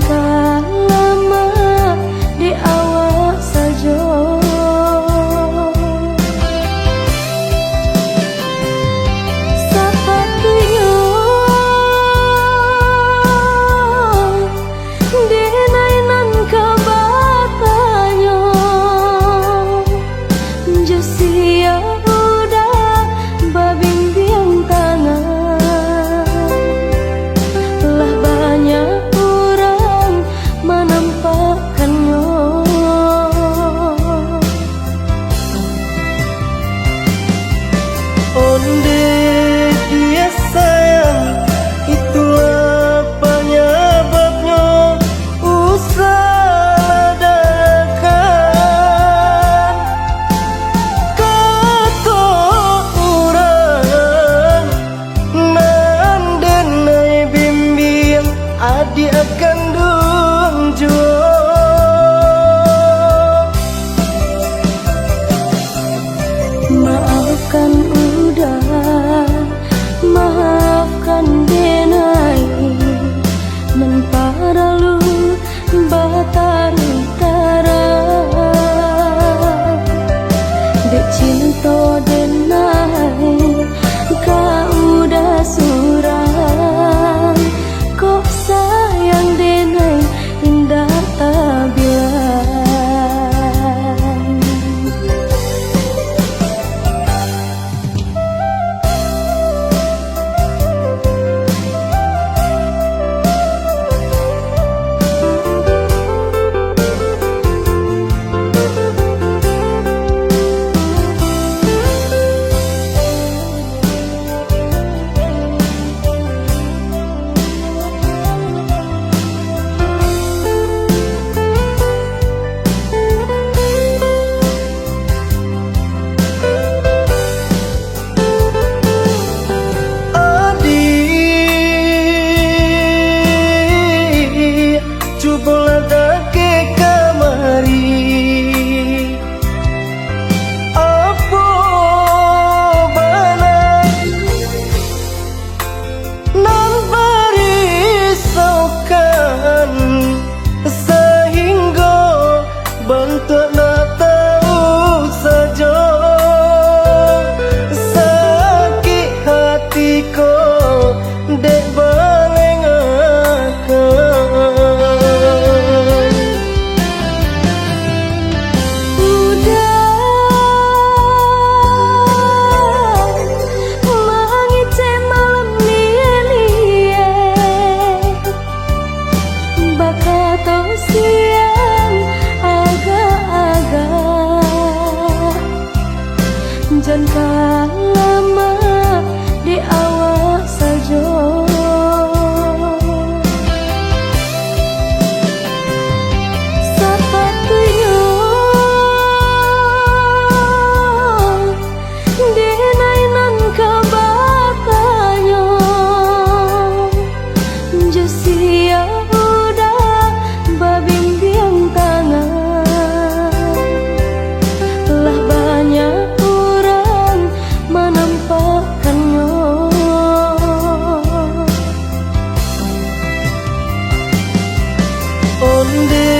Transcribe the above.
Jangka lama di awak saja, sepatunya dinainan kebatanya, Josia udah babimbiang tangan. Lah banyak orang menampakkannya, onde dia sayang, itulah penyebabnya. Usah adakan kata orang nan denai bimbing adik akan dunjuk. maafkan udah, maafkan denai, menparalu batar utara, dek cinta denai, kau udah surang, kok sayang denai indah tak bilang. Bola dake kamari, apa bana nan berisaukan sehingga bentuk nak tahu saja sakit hatiku dek jangka lama di awak saja, sepatunya dinainan kebatanya, Josia udah babimbiang tangan. Lah banyak menampakkannya, onde